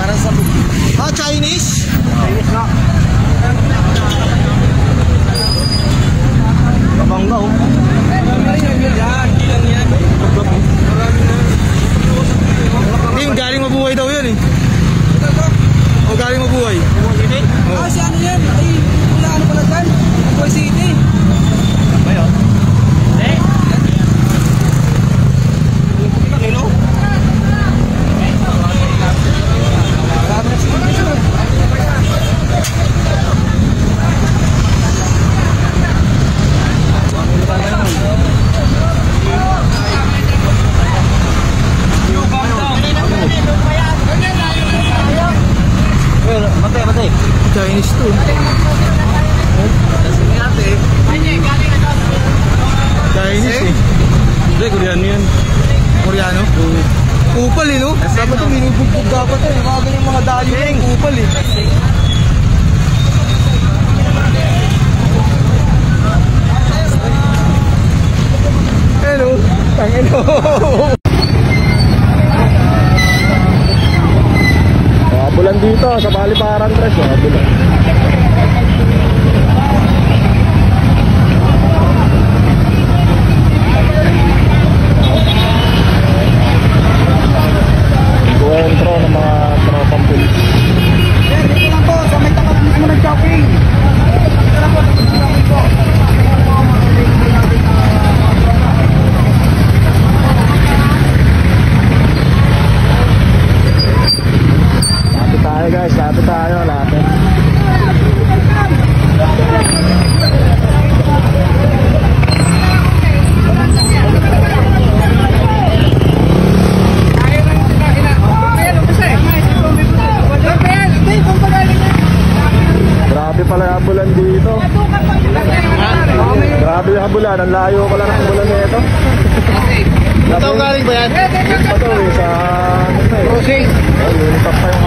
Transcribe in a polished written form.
Parang sa Chinese? Chinese na. Kabangga oh. Hindi, galing mabuhay daw yun eh. O galing mabuhay. Ah, si ano yan? Ay, wala ano pala dyan? Mabuhay City. Ba yun? Hello? Matay. Chinese to. Chinese eh. Hindi, Koreano yan. Koreano? Kupal eh, no? Dapat yung minubugbog dapat eh. Mga ganyan mga dali yung kupal eh. Hello? Tangino. Bulan dito sa Paliparan Tres, bulan. Encuentro ng mga tropang pulis. Dito lang po, sa may tapat mo nag-shopping. Dito lang po, sa may shopping po. Tayo guys, lapit tayo, lapit. Grabe pala yung bulan dito. Grabe yung bulan, ang layo ko lang ng bulan nito. Ito galing ba yan? Ito eh, sa... Crossing. Ayun, pa yung